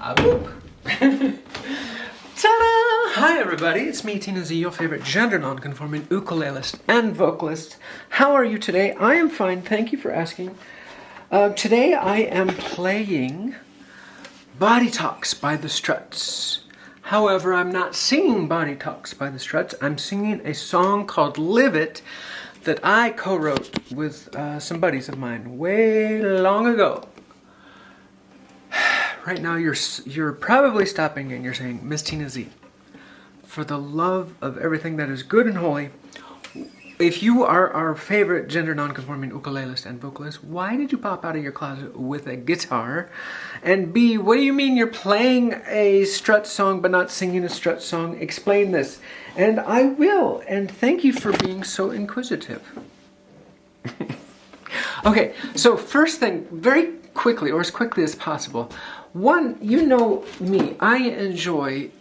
Whoop. Ta-da! Hi everybody, it's me, Tina Zee, your favorite gender non-conforming ukulelist and vocalist. How are you today? I am fine, thank you for asking. Today I am playing Body Talks by the Struts. However, I'm not singing Body Talks by the Struts. I'm singing a song called Live It that I co-wrote with some buddies of mine way long ago. Right now you're probably stopping and you're saying, Miss Tina Zee, for the love of everything that is good and holy, if you are our favorite gender non-conforming ukulelist and vocalist, why did you pop out of your closet with a guitar? And B, what do you mean you're playing a Struts song but not singing a Struts song? Explain this. And I will, and thank you for being so inquisitive. Okay, so first thing, very quickly, or as quickly as possible. One, you know me, I enjoy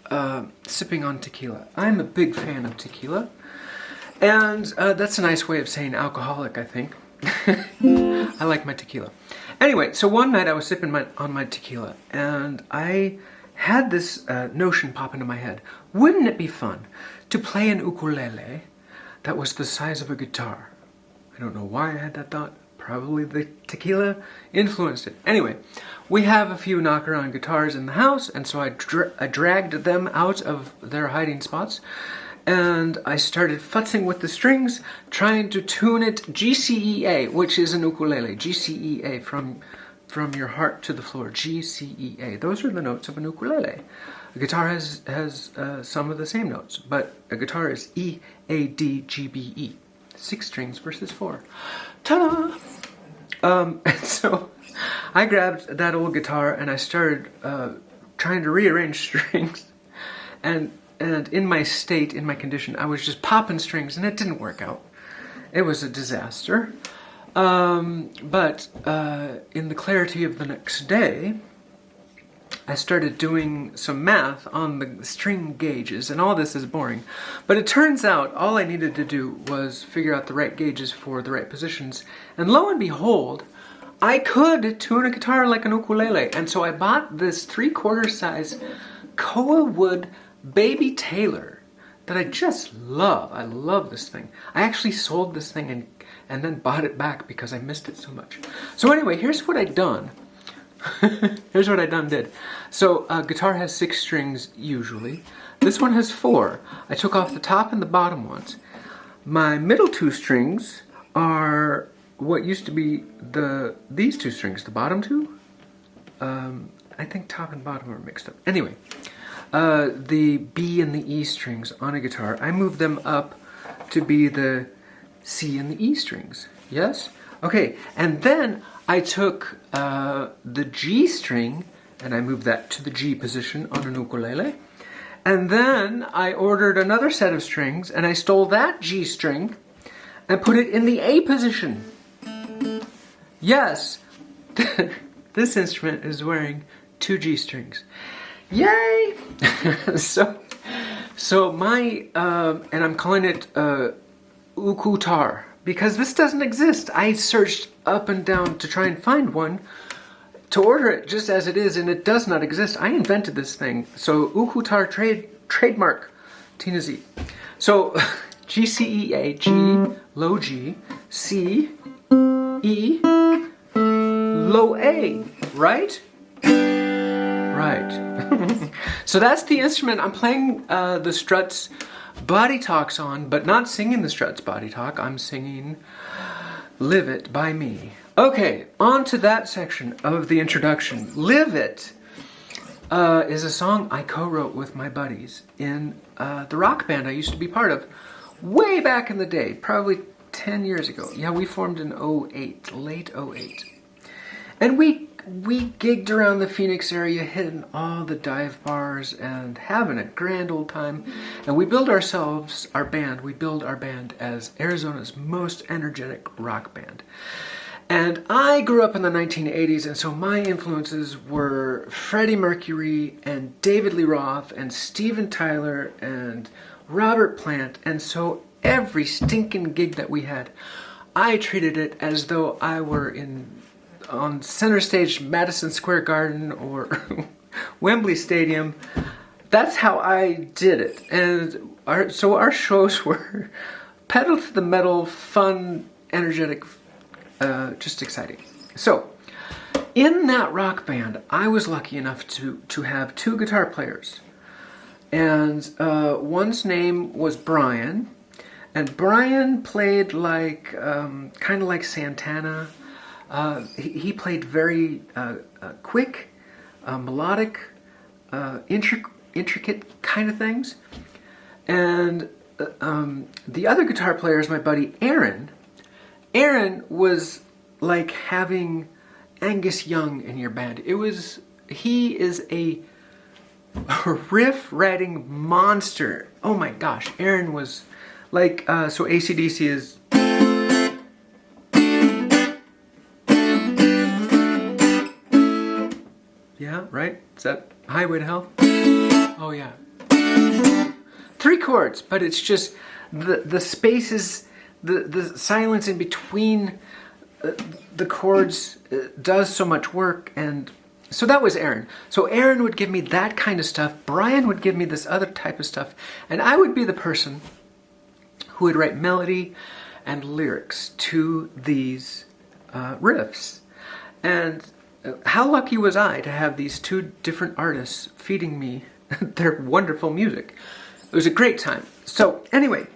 sipping on tequila. I'm a big fan of tequila. And that's a nice way of saying alcoholic, I think. I like my tequila. Anyway, so one night I was sipping on my tequila, and I had this notion pop into my head. Wouldn't it be fun to play an ukulele that was the size of a guitar? I don't know why I had that thought. Probably the tequila influenced it. Anyway, we have a few knockaround guitars in the house, and so I dragged them out of their hiding spots, and I started futzing with the strings, trying to tune it GCEA, which is an ukulele. GCEA, from your heart to the floor. GCEA. Those are the notes of an ukulele. A guitar has some of the same notes, but a guitar is E, A, D, G, B, E. 6 strings versus 4. Ta-da! And so I grabbed that old guitar and I started trying to rearrange strings. And in my state, in my condition, I was just popping strings and it didn't work out. It was a disaster. But in the clarity of the next day, I started doing some math on the string gauges, and all this is boring. But it turns out all I needed to do was figure out the right gauges for the right positions, and lo and behold, I could tune a guitar like an ukulele. And so I bought this 3/4 size koa wood baby Taylor that I just love. I love this thing. I actually sold this thing and then bought it back because I missed it so much. So anyway, here's what I'd done. Here's what I did. So a guitar has 6 strings usually. This one has 4. I took off the top and the bottom ones. My middle 2 strings are what used to be these 2 strings. The bottom 2? I think top and bottom are mixed up. Anyway, the B and the E strings on a guitar, I moved them up to be the C and the E strings. Yes? Okay, and then I took the G string and I moved that to the G position on an ukulele. And then I ordered another set of strings and I stole that G string and put it in the A position. Yes, this instrument is wearing 2 G strings. Yay! So my, and I'm calling it ukutar, because this doesn't exist. I searched up and down to try and find one to order it just as it is, and it does not exist. I invented this thing. So ukutar trademark, Tina Zee. So GCEA, G, low G, C, E, low A, right? Right. So that's the instrument I'm playing the Struts Body Talks on, but not singing the Struts Body Talk. I'm singing Live It by me. Okay, on to that section of the introduction. Live It is a song I co-wrote with my buddies in the rock band I used to be part of way back in the day, probably 10 years ago. Yeah, we formed in 08, late 08. And we gigged around the Phoenix area, hitting all the dive bars and having a grand old time. And we build our band as Arizona's most energetic rock band. And I grew up in the 1980s, and so my influences were Freddie Mercury and David Lee Roth and Steven Tyler and Robert Plant. And so every stinking gig that we had, I treated it as though I were on center stage Madison Square Garden or Wembley Stadium. That's how I did it. And our shows were pedal to the metal, fun, energetic, just exciting. So, in that rock band, I was lucky enough to have 2 guitar players. And one's name was Brian. And Brian played like, kind of like Santana. He played very quick, melodic, intricate kind of things. And the other guitar player is my buddy Aaron. Aaron was like having Angus Young in your band. He is a riff writing monster. Oh my gosh, Aaron was like, so AC/DC is. Yeah, right? Is that Highway to Hell? Oh yeah. 3 chords, but it's just the spaces, the silence in between the chords does so much work. And so that was Aaron. So Aaron would give me that kind of stuff. Brian would give me this other type of stuff. And I would be the person who would write melody and lyrics to these riffs. And how lucky was I to have these 2 different artists feeding me their wonderful music. It was a great time. So anyway,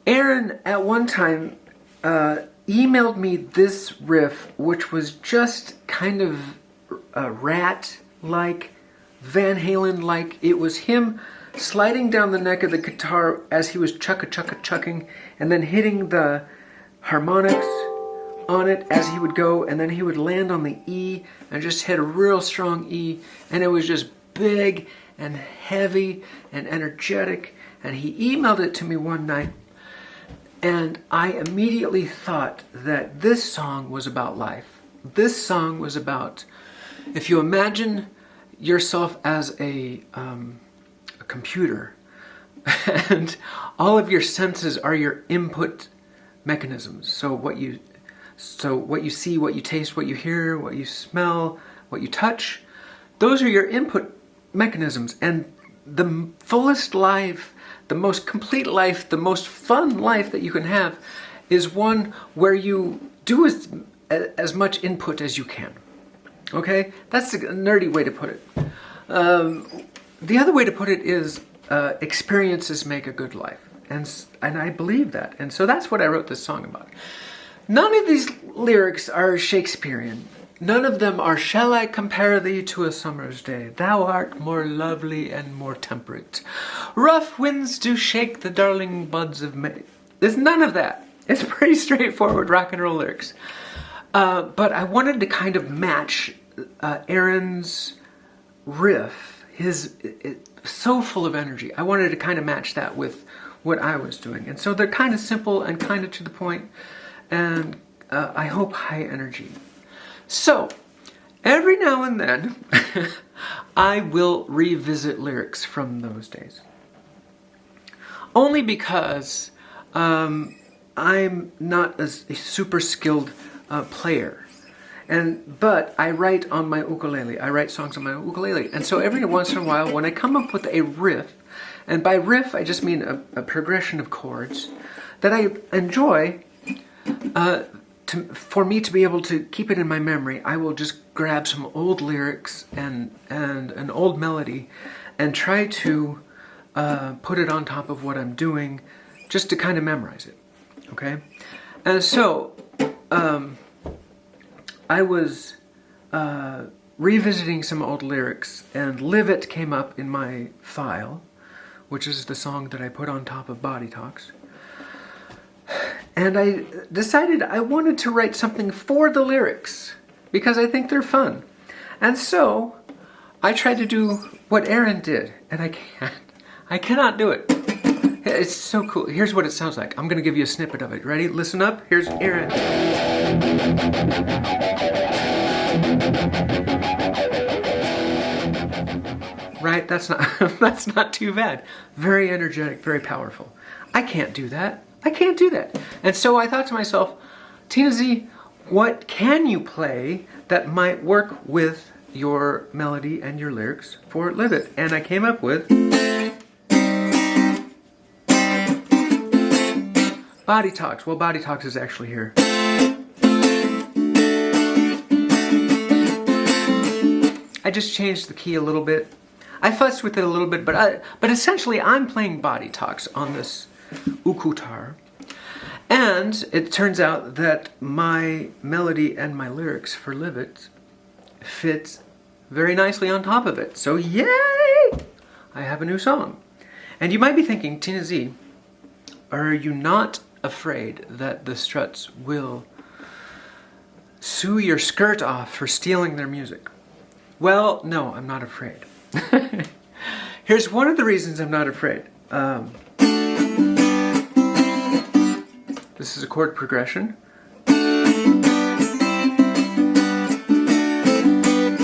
Aaron at one time emailed me this riff, which was just kind of Rat-like, Van Halen-like. It was him sliding down the neck of the guitar as he was chucking, and then hitting the harmonics on it as he would go, and then he would land on the E and just hit a real strong E, and it was just big and heavy and energetic. And he emailed it to me one night, and I immediately thought that this song was about life. This song was about, if you imagine yourself as a computer, and all of your senses are your input mechanisms. So what you see, what you taste, what you hear, what you smell, what you touch, those are your input mechanisms. And the fullest life, the most complete life, the most fun life that you can have is one where you do as much input as you can. Okay? That's a nerdy way to put it. The other way to put it is experiences make a good life. And I believe that. And so that's what I wrote this song about. None of these lyrics are Shakespearean. None of them are, shall I compare thee to a summer's day? Thou art more lovely and more temperate. Rough winds do shake the darling buds of May. There's none of that. It's pretty straightforward rock and roll lyrics. But I wanted to kind of match Aaron's riff. It's so full of energy. I wanted to kind of match that with what I was doing. And so they're kind of simple and kind of to the point, and I hope high energy. So, every now and then, I will revisit lyrics from those days. Only because I'm not a super skilled player. But I write on my ukulele. I write songs on my ukulele. And so every once in a while, when I come up with a riff, and by riff I just mean a progression of chords, that I enjoy, for me to be able to keep it in my memory, I will just grab some old lyrics and an old melody and try to put it on top of what I'm doing, just to kind of memorize it. Okay? And so I was revisiting some old lyrics, and Live It came up in my file, which is the song that I put on top of Body Talks. And I decided I wanted to write something for the lyrics, because I think they're fun. And so I tried to do what Aaron did, and I can't. I cannot do it. It's so cool. Here's what it sounds like. I'm going to give you a snippet of it. Ready? Listen up. Here's Aaron. Right? That's not too bad. Very energetic, very powerful. I can't do that. I can't do that. And so I thought to myself, Tina Zee, what can you play that might work with your melody and your lyrics for Live It. And I came up with Body Talks. Well, Body Talks is actually here. I just changed the key a little bit. I fussed with it a little bit, but essentially I'm playing Body Talks on this ukutar. And it turns out that my melody and my lyrics for Live It fit very nicely on top of it. So yay! I have a new song. And you might be thinking, Tina Zee, are you not afraid that the Struts will sue your skirt off for stealing their music? Well, no, I'm not afraid. Here's one of the reasons I'm not afraid. This is a chord progression. Do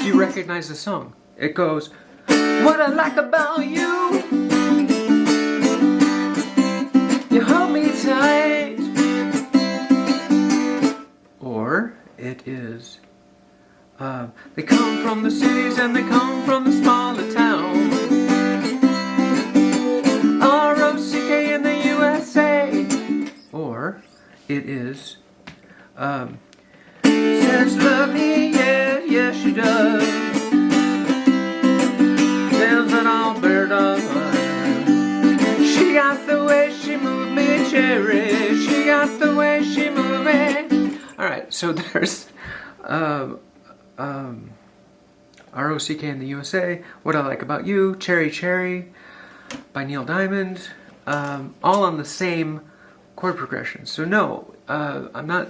you recognize the song? It goes, what I like about you, you hold me tight. Or it is, they come from the cities and they come from the smaller towns. R-O-C-K in the USA. Or it is, says love me, yeah, yeah she does. Says that all bird of she got the way she moved me, cherry. She got the way she moved me. Alright, so there's R-O-C-K in the USA, What I Like About You, Cherry Cherry by Neil Diamond, all on the same chord progression. So no, I'm not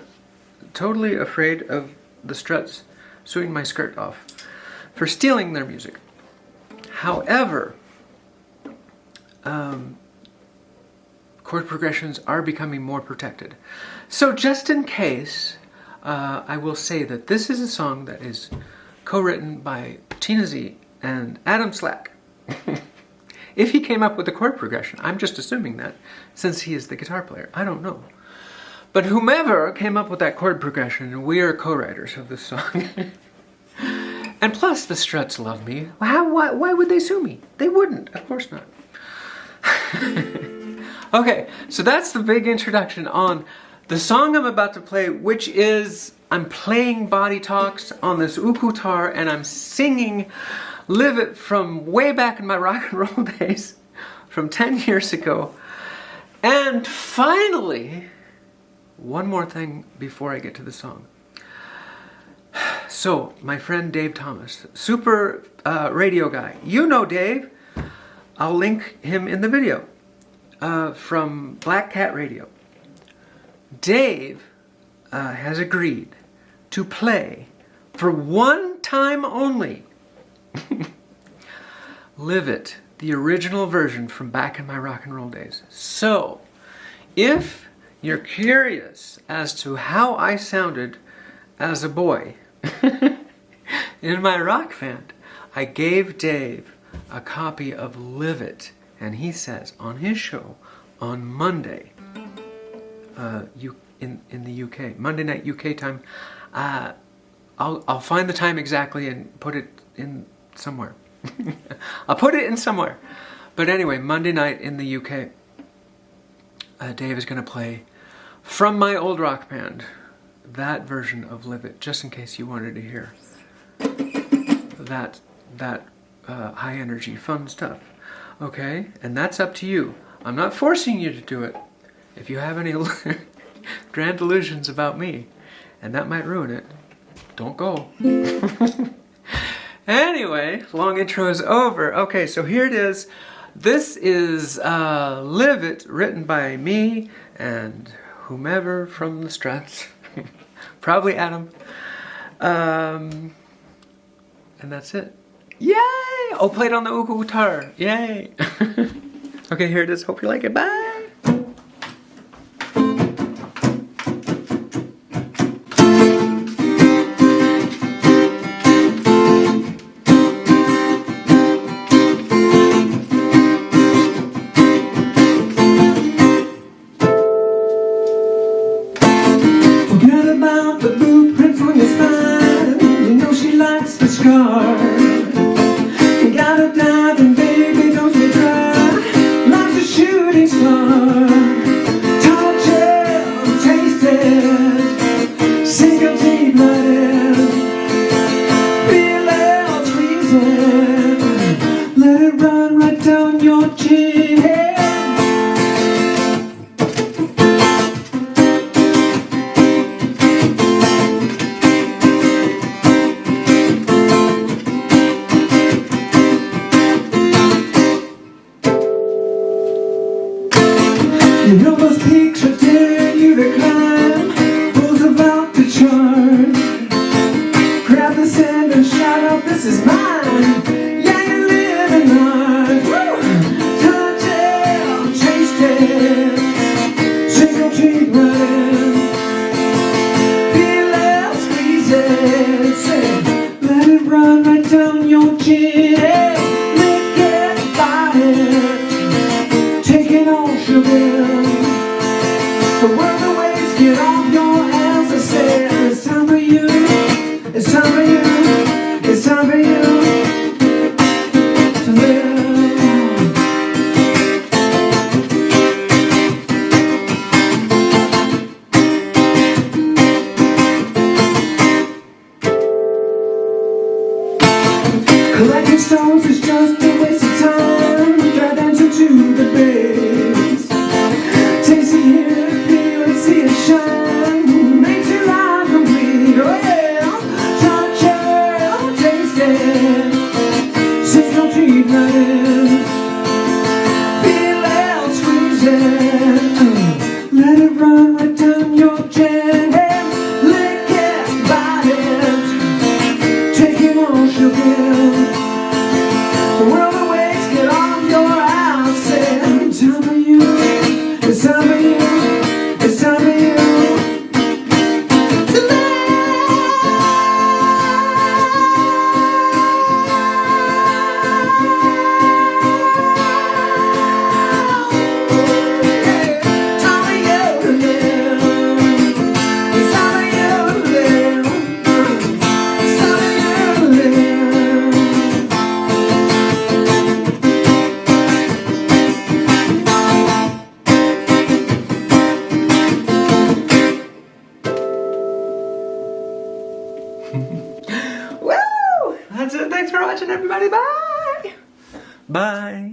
totally afraid of the Struts suing my skirt off for stealing their music. However, chord progressions are becoming more protected. So just in case, I will say that this is a song that is co-written by Tina Zee and Adam Slack. If he came up with the chord progression, I'm just assuming that, since he is the guitar player. I don't know. But whomever came up with that chord progression, we are co-writers of this song. And plus, the Struts love me. Why would they sue me? They wouldn't. Of course not. Okay, so that's the big introduction on the song I'm about to play, which is, I'm playing Body Talks on this ukutar, and I'm singing Live It from way back in my rock and roll days, from 10 years ago. And finally, one more thing before I get to the song. So, my friend Dave Thomas, super radio guy. You know Dave. I'll link him in the video from Black Cat Radio. Dave has agreed to play for one time only Live It, the original version from back in my rock and roll days. So, if you're curious as to how I sounded as a boy in my rock band, I gave Dave a copy of Live It, and he says on his show on Monday, in the UK, Monday night UK time, I'll find the time exactly and put it in somewhere. I'll put it in somewhere. But anyway, Monday night in the UK, Dave is going to play from my old rock band that version of Live It, just in case you wanted to hear that high energy fun stuff. Okay, and that's up to you. I'm not forcing you to do it. If you have any grand illusions about me, and that might ruin it, don't go. Anyway, long intro is over. Okay, so here it is. This is Live It, written by me and whomever from the Struts. Probably Adam. And that's it. Yay! Oh, played on the ukutar. Yay! Okay, here it is. Hope you like it. Bye! Forget about the blueprints on your spine. You know she likes the scars. head. Say, let it run right down your chin. Lick it, bite it, taking on sugar. The world awaits, get off your ass. I said, it's time for you, it's time for you, it's time for you to live. Collecting stones is just a waste of time. Drive dancing to the bass. Taste it, hear it, feel it, see it shine. Makes your life complete. Oh yeah, touch it, taste it. Sink your teeth right in. Feel it, squeeze it. Let it run right down your chin. Lick it, bite it, taking on sugar. The world awaits, get off your ass. It's time for you, it's time for you, it's time for you to live. It's time for you to live. It's time for you to live. It's time for you to live. Woo! That's it. Thanks for watching, everybody. Bye. Bye.